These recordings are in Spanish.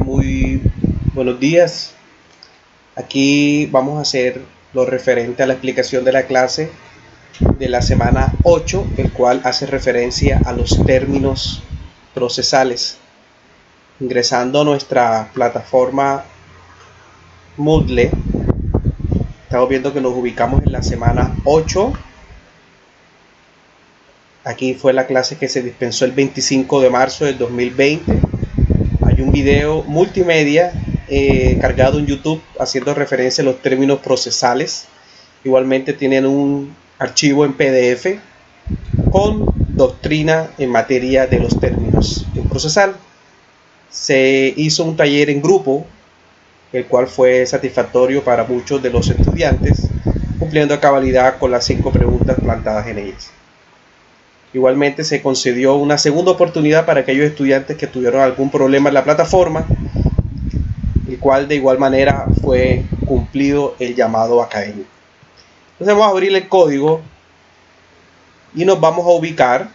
Muy buenos días. Aquí vamos a hacer lo referente a la explicación de la clase de la semana 8, el cual hace referencia a los términos procesales. Ingresando a nuestra plataforma Moodle, estamos viendo que nos ubicamos en la semana 8. Aquí fue la clase que se dispensó el 25 de marzo del 2020. Hay un video multimedia cargado en YouTube haciendo referencia a los términos procesales. Igualmente tienen un archivo en PDF con doctrina en materia de los términos en procesal. Se hizo un taller en grupo, el cual fue satisfactorio para muchos de los estudiantes, cumpliendo a cabalidad con las 5 preguntas plantadas en ellas. Igualmente se concedió una segunda oportunidad para aquellos estudiantes que tuvieron algún problema en la plataforma, el cual de igual manera fue cumplido el llamado académico. Entonces vamos a abrir el código y nos vamos a ubicar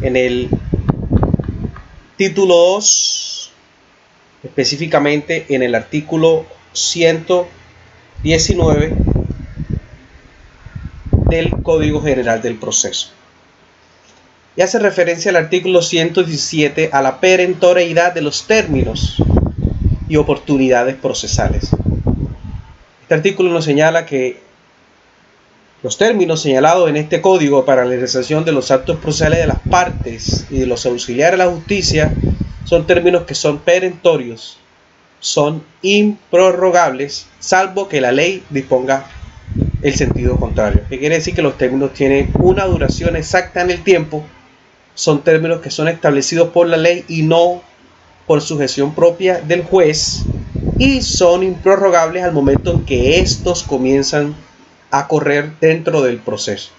en el título 2, específicamente en el artículo 119 del Código General del Proceso. Y hace referencia al artículo 117 a la perentoriedad de los términos y oportunidades procesales. Este artículo nos señala que los términos señalados en este código para la realización de los actos procesales de las partes y de los auxiliares de la justicia son términos que son perentorios, son improrrogables, salvo que la ley disponga el sentido contrario. ¿Qué quiere decir? Que los términos tienen una duración exacta en el tiempo, son términos que son establecidos por la ley y no por sujeción propia del juez, y son improrrogables al momento en que estos comienzan a correr dentro del proceso.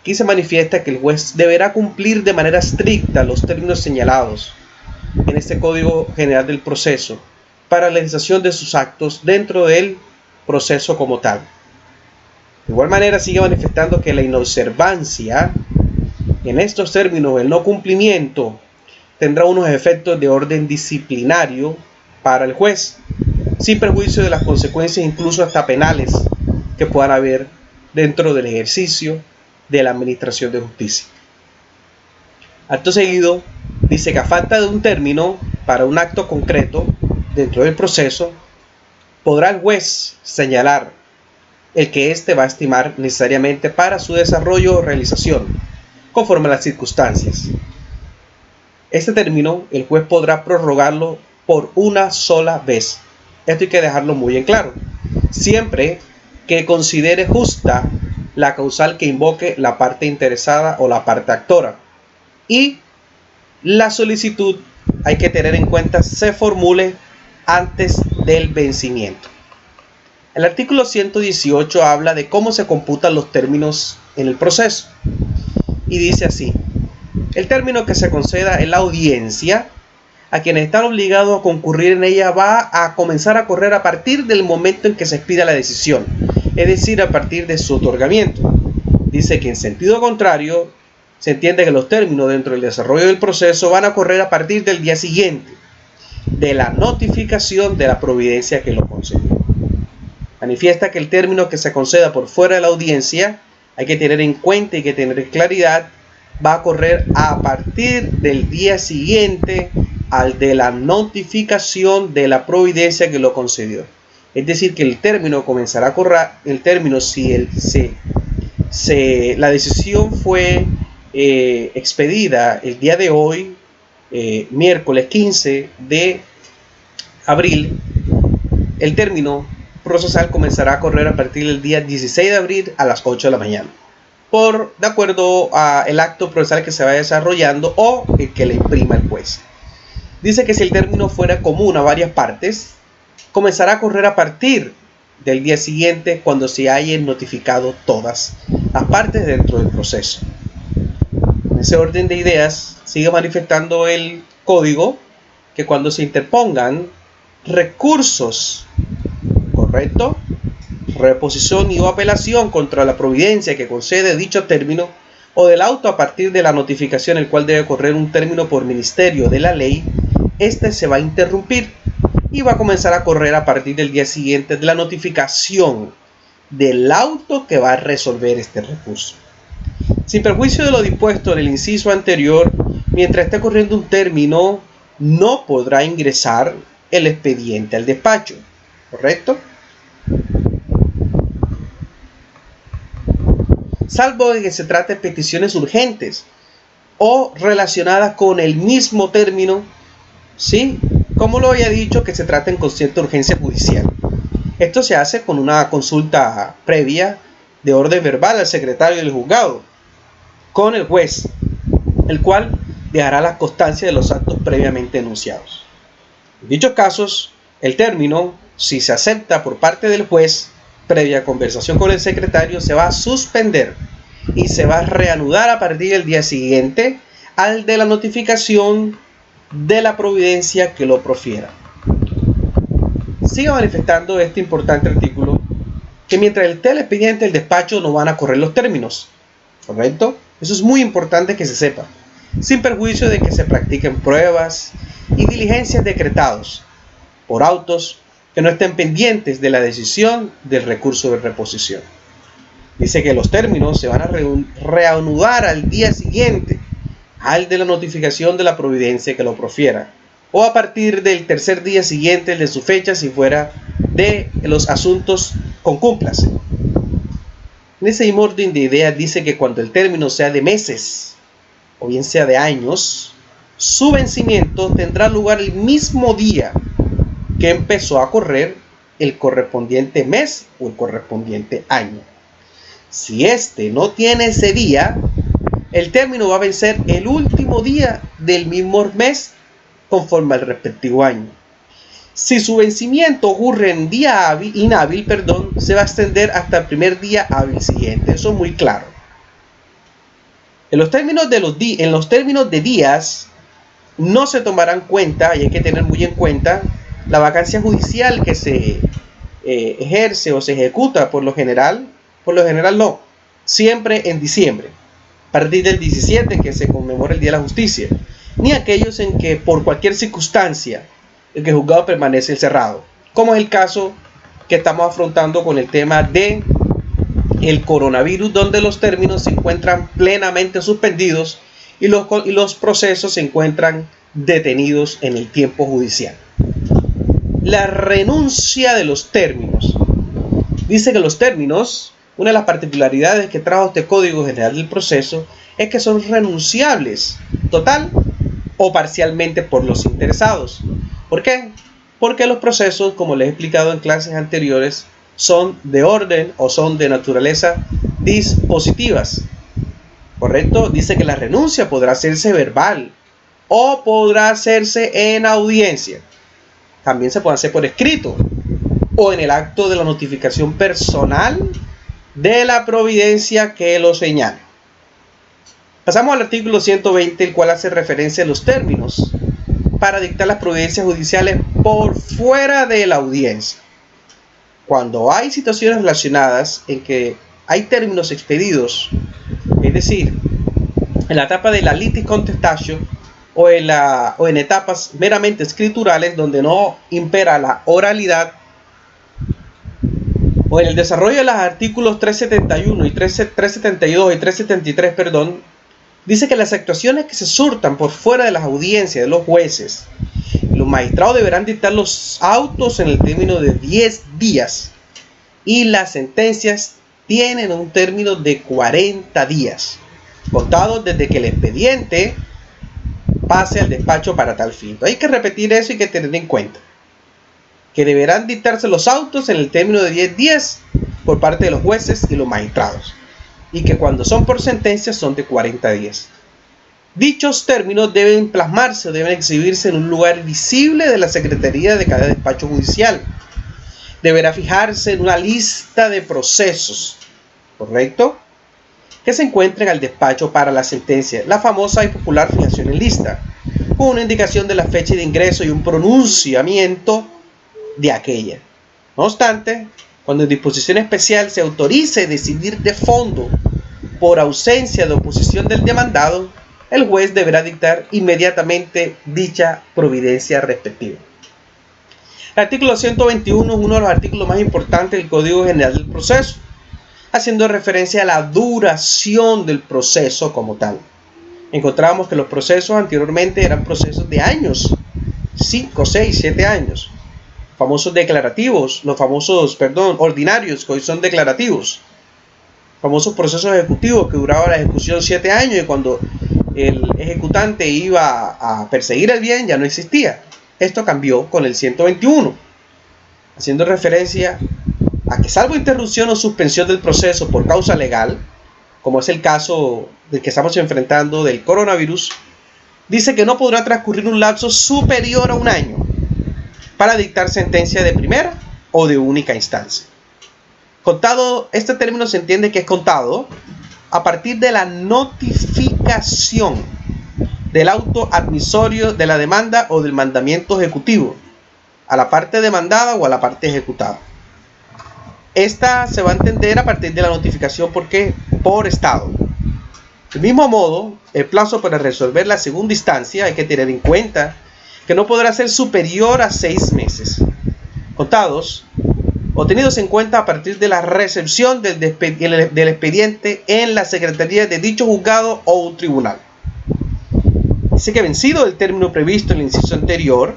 Aquí se manifiesta que el juez deberá cumplir de manera estricta los términos señalados en este Código General del Proceso para la realización de sus actos dentro del proceso como tal. De igual manera sigue manifestando que la inobservancia en estos términos, el no cumplimiento, tendrá unos efectos de orden disciplinario para el juez, sin perjuicio de las consecuencias incluso hasta penales que puedan haber dentro del ejercicio de la administración de justicia. Acto seguido, dice que a falta de un término para un acto concreto dentro del proceso, podrá el juez señalar el que éste va a estimar necesariamente para su desarrollo o realización, conforme a las circunstancias. Este término, el juez podrá prorrogarlo por una sola vez. Esto hay que dejarlo muy en claro. Siempre que considere justa la causal que invoque la parte interesada o la parte actora. Y la solicitud, hay que tener en cuenta, se formule antes del vencimiento. El artículo 118 habla de cómo se computan los términos en el proceso. Y dice así: el término que se conceda en la audiencia a quienes están obligados a concurrir en ella va a comenzar a correr a partir del momento en que se expida la decisión, es decir, a partir de su otorgamiento. Dice que en sentido contrario, se entiende que los términos dentro del desarrollo del proceso van a correr a partir del día siguiente de la notificación de la providencia que lo concedió. Manifiesta que el término que se conceda por fuera de la audiencia, hay que tener en cuenta y que tener claridad, va a correr a partir del día siguiente al de la notificación de la providencia que lo concedió. Es decir, que el término comenzará a correr, el término si la decisión fue expedida el día de hoy, miércoles 15 de abril, el término procesal comenzará a correr a partir del día 16 de abril a las 8 de la mañana, de acuerdo al acto procesal que se vaya desarrollando o el que le imprima el juez. Dice que si el término fuera común a varias partes, comenzará a correr a partir del día siguiente cuando se hayan notificado todas las partes dentro del proceso. En ese orden de ideas, sigue manifestando el código que cuando se interpongan recursos, ¿correcto?, reposición y o apelación contra la providencia que concede dicho término, o del auto a partir de la notificación el cual debe correr un término por ministerio de la ley, este se va a interrumpir y va a comenzar a correr a partir del día siguiente de la notificación del auto que va a resolver este recurso. Sin perjuicio de lo dispuesto en el inciso anterior, mientras esté corriendo un término, no podrá ingresar el expediente al despacho, ¿correcto? Salvo de que se trate de peticiones urgentes o relacionadas con el mismo término, ¿sí? Como lo había dicho, que se traten con cierta urgencia judicial. Esto se hace con una consulta previa de orden verbal al secretario del juzgado con el juez, el cual dejará la constancia de los actos previamente enunciados. En dichos casos, el término, si se acepta por parte del juez, previa conversación con el secretario, se va a suspender y se va a reanudar a partir del día siguiente al de la notificación de la providencia que lo profiera. Sigue manifestando este importante artículo que mientras esté el expediente del despacho no van a correr los términos, ¿correcto? Eso es muy importante que se sepa, sin perjuicio de que se practiquen pruebas y diligencias decretados por autos que no estén pendientes de la decisión del recurso de reposición. Dice que los términos se van a reanudar al día siguiente al de la notificación de la providencia que lo profiera, o a partir del tercer día siguiente de su fecha si fuera de los asuntos concúmplase. En ese mismo orden de ideas dice que cuando el término sea de meses o bien sea de años, su vencimiento tendrá lugar el mismo día que empezó a correr el correspondiente mes o el correspondiente año. Si este no tiene ese día, el término va a vencer el último día del mismo mes conforme al respectivo año. Si su vencimiento ocurre en día inhábil, se va a extender hasta el primer día hábil siguiente. Eso es muy claro. En los términos de días no se tomarán cuenta, y hay que tener muy en cuenta, la vacancia judicial que se ejerce o se ejecuta por lo general no, siempre en diciembre, a partir del 17 que se conmemora el Día de la Justicia, ni aquellos en que por cualquier circunstancia el que el juzgado permanece cerrado, como es el caso que estamos afrontando con el tema de el coronavirus, donde los términos se encuentran plenamente suspendidos y los procesos se encuentran detenidos en el tiempo judicial. La renuncia de los términos. Dice que los términos, una de las particularidades que trajo este Código General del Proceso es que son renunciables total o parcialmente por los interesados. ¿Por qué? Porque los procesos, como les he explicado en clases anteriores, son de orden o son de naturaleza dispositivas. ¿Correcto? Dice que la renuncia podrá hacerse verbal o podrá hacerse en audiencia. También se puede hacer por escrito o en el acto de la notificación personal de la providencia que lo señale. Pasamos al artículo 120, el cual hace referencia a los términos para dictar las providencias judiciales por fuera de la audiencia. Cuando hay situaciones relacionadas en que hay términos expedidos, es decir, en la etapa de la litis contestatio o en etapas meramente escriturales donde no impera la oralidad, o en el desarrollo de los artículos 371 y 372 y 373, dice que las actuaciones que se surtan por fuera de las audiencias de los jueces, los magistrados deberán dictar los autos en el término de 10 días y las sentencias tienen un término de 40 días, contados desde que el expediente pase al despacho para tal fin. Hay que repetir eso y hay que tener en cuenta que deberán dictarse los autos en el término de 10 días por parte de los jueces y los magistrados, y que cuando son por sentencia son de 40 días. Dichos términos deben plasmarse o deben exhibirse en un lugar visible de la secretaría de cada despacho judicial. Deberá fijarse en una lista de procesos, ¿correcto?, que se encuentren al despacho para la sentencia, la famosa y popular fijación en lista, con una indicación de la fecha de ingreso y un pronunciamiento de aquella. No obstante, cuando en disposición especial se autorice decidir de fondo por ausencia de oposición del demandado, el juez deberá dictar inmediatamente dicha providencia respectiva. El artículo 121 es uno de los artículos más importantes del Código General del Proceso, haciendo referencia a la duración del proceso como tal. Encontramos que los procesos anteriormente eran procesos de años, 5, 6, 7 años. Famosos declarativos, ordinarios, que hoy son declarativos. Famosos procesos ejecutivos que duraban la ejecución 7 años y cuando el ejecutante iba a perseguir el bien ya no existía. Esto cambió con el 121, haciendo referencia a que salvo interrupción o suspensión del proceso por causa legal, como es el caso del que estamos enfrentando del coronavirus, dice que no podrá transcurrir un lapso superior a un año para dictar sentencia de primera o de única instancia. Contado, este término se entiende que es contado a partir de la notificación del auto admisorio de la demanda o del mandamiento ejecutivo a la parte demandada o a la parte ejecutada. Esta se va a entender a partir de la notificación por estado. Del mismo modo, el plazo para resolver la segunda instancia hay que tener en cuenta que no podrá ser superior a 6 meses, contados o tenidos en cuenta a partir de la recepción del expediente en la secretaría de dicho juzgado o un tribunal. Dice que vencido el término previsto en el inciso anterior,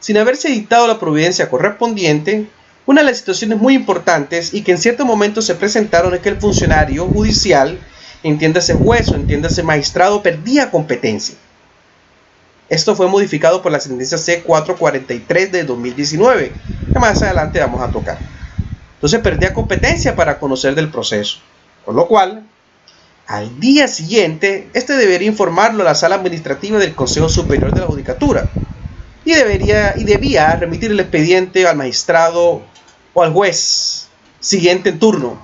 sin haberse dictado la providencia correspondiente, una de las situaciones muy importantes y que en cierto momento se presentaron es que el funcionario judicial, entiéndase juez o entiéndase magistrado, perdía competencia. Esto fue modificado por la sentencia C443 de 2019, que más adelante vamos a tocar. Entonces perdía competencia para conocer del proceso, con lo cual, al día siguiente, este debería informarlo a la sala administrativa del Consejo Superior de la Judicatura y debía remitir el expediente al magistrado o al juez siguiente en turno,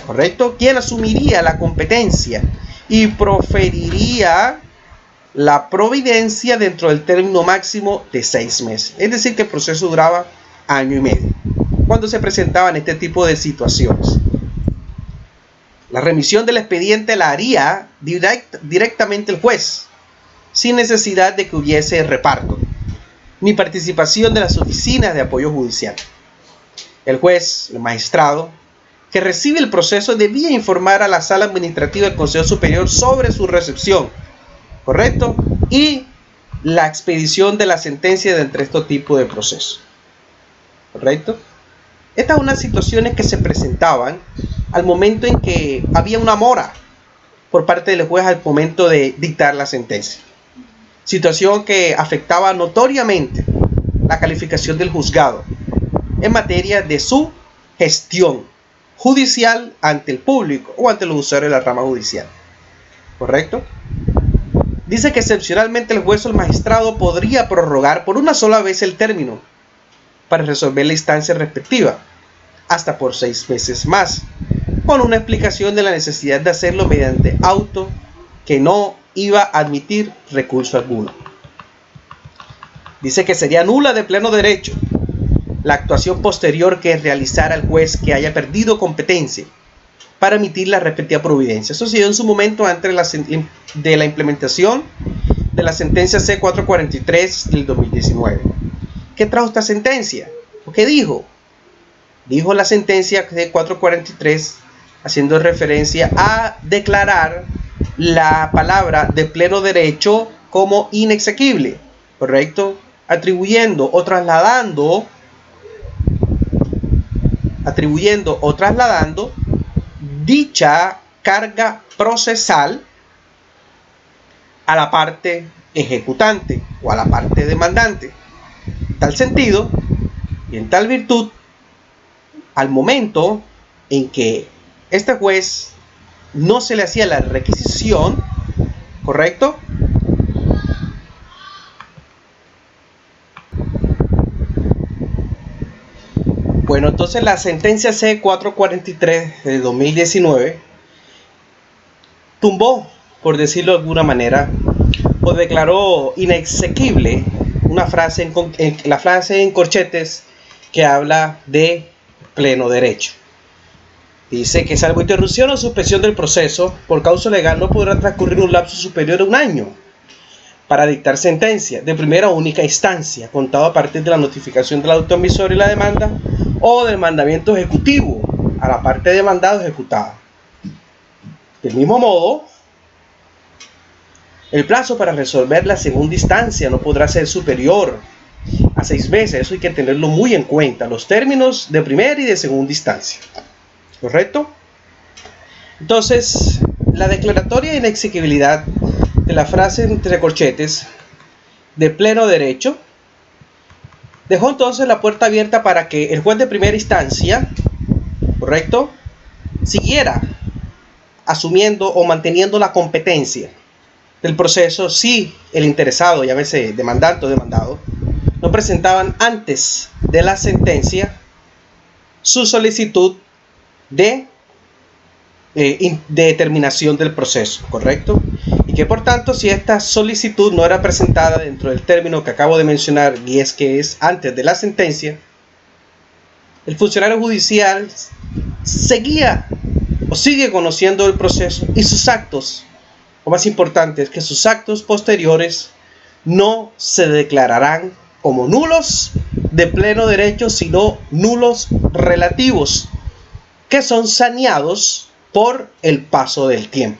¿correcto? Quien asumiría la competencia y proferiría la providencia dentro del término máximo de 6 meses. Es decir, que el proceso duraba año y medio cuando se presentaban este tipo de situaciones. La remisión del expediente la haría directamente el juez, sin necesidad de que hubiese reparto, ni participación de las oficinas de apoyo judicial. El juez, el magistrado, que recibe el proceso debía informar a la sala administrativa del Consejo Superior sobre su recepción, ¿correcto? Y la expedición de la sentencia de entre estos tipos de procesos, ¿correcto? Estas son unas situaciones que se presentaban al momento en que había una mora por parte del juez al momento de dictar la sentencia. Situación que afectaba notoriamente la calificación del juzgado en materia de su gestión judicial ante el público o ante los usuarios de la rama judicial, ¿correcto? Dice que excepcionalmente el juez o el magistrado podría prorrogar por una sola vez el término para resolver la instancia respectiva, hasta por 6 meses más, con una explicación de la necesidad de hacerlo mediante auto que no iba a admitir recurso alguno. Dice que sería nula de pleno derecho la actuación posterior que realizara el juez que haya perdido competencia para emitir la respectiva providencia. Eso se dio en su momento antes de la implementación de la sentencia C443 del 2019. ¿Qué trajo esta sentencia? ¿Qué dijo? Dijo la sentencia C443 haciendo referencia a declarar la palabra de pleno derecho como inexequible, ¿correcto? Atribuyendo o trasladando dicha carga procesal a la parte ejecutante o a la parte demandante. En tal sentido y en tal virtud, al momento en que este juez no se le hacía la requisición, ¿correcto? Bueno, entonces la sentencia C443 de 2019 tumbó, por decirlo de alguna manera, o declaró inexequible la frase en corchetes que habla de pleno derecho. Dice que salvo interrupción o suspensión del proceso por causa legal no podrá transcurrir un lapso superior a un año para dictar sentencia de primera o única instancia, contado a partir de la notificación del auto emisor y la demanda o del mandamiento ejecutivo a la parte demandada o ejecutada. Del mismo modo, el plazo para resolver la segunda instancia no podrá ser superior a 6 meses. Eso hay que tenerlo muy en cuenta, los términos de primera y de segunda instancia. ¿Correcto? Entonces, la declaratoria de inexequibilidad de la frase entre corchetes de pleno derecho dejó entonces la puerta abierta para que el juez de primera instancia, ¿correcto?, siguiera asumiendo o manteniendo la competencia del proceso si el interesado, llámese demandante o demandado, no presentaban antes de la sentencia su solicitud de determinación del proceso, ¿correcto? Y que por tanto, si esta solicitud no era presentada dentro del término que acabo de mencionar, y es que es antes de la sentencia, el funcionario judicial seguía o sigue conociendo el proceso y sus actos, lo más importante es que sus actos posteriores no se declararán como nulos de pleno derecho, sino nulos relativos, que son saneados por el paso del tiempo.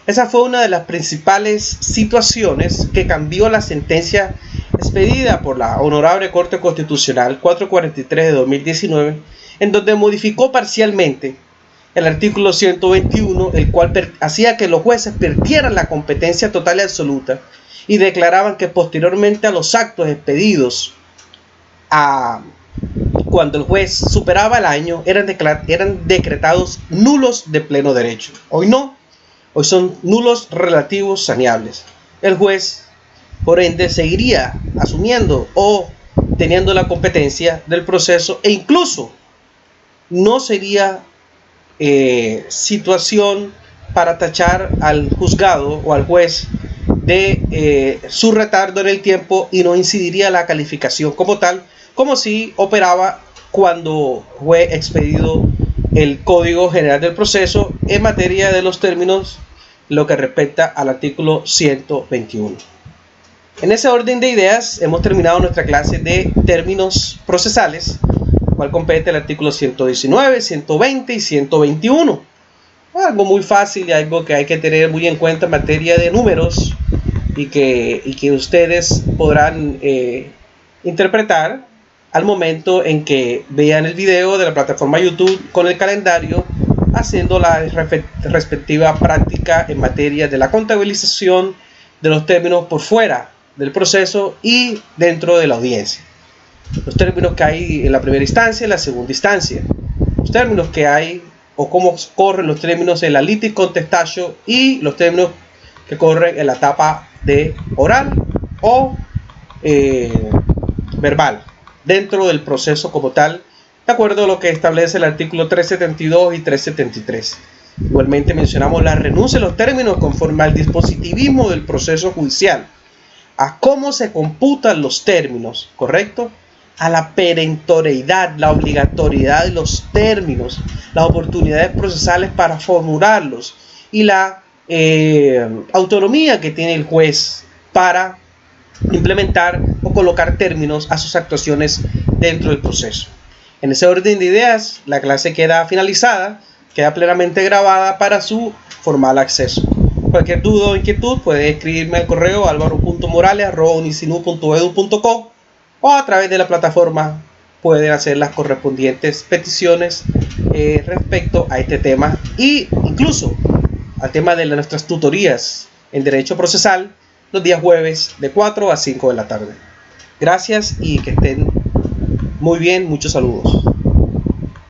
Esa fue una de las principales situaciones que cambió la sentencia expedida por la Honorable Corte Constitucional 443 de 2019, en donde modificó parcialmente el artículo 121, el cual hacía que los jueces perdieran la competencia total y absoluta y declaraban que posteriormente a los actos expedidos cuando el juez superaba el año eran decretados nulos de pleno derecho. Hoy no, hoy son nulos relativos saneables. El juez, por ende, seguiría asumiendo o teniendo la competencia del proceso e incluso no sería situación para tachar al juzgado o al juez de su retardo en el tiempo y no incidiría la calificación como tal, como si operaba cuando fue expedido el Código General del Proceso en materia de los términos, lo que respecta al artículo 121. En ese orden de ideas hemos terminado nuestra clase de términos procesales, cual compete el artículo 119, 120 y 121. Algo muy fácil y algo que hay que tener muy en cuenta en materia de números y que ustedes podrán interpretar al momento en que vean el video de la plataforma YouTube con el calendario, haciendo la respectiva práctica en materia de la contabilización de los términos por fuera del proceso y dentro de la audiencia. Los términos que hay en la primera instancia y en la segunda instancia. Los términos que hay o cómo corren los términos en la litis contestantio y los términos que corren en la etapa de oral o verbal dentro del proceso como tal, de acuerdo a lo que establece el artículo 372 y 373. Igualmente mencionamos la renuncia a los términos conforme al dispositivismo del proceso judicial, a cómo se computan los términos, ¿correcto?, a la perentoriedad, la obligatoriedad de los términos, las oportunidades procesales para formularlos y la autonomía que tiene el juez para implementar o colocar términos a sus actuaciones dentro del proceso. En ese orden de ideas, la clase queda finalizada, queda plenamente grabada para su formal acceso. Cualquier duda o inquietud puede escribirme al correo alvaro.morales@unicinu.edu.co o a través de la plataforma pueden hacer las correspondientes peticiones respecto a este tema e incluso al tema de nuestras tutorías en Derecho Procesal los días jueves de 4 a 5 de la tarde. Gracias y que estén muy bien. Muchos saludos.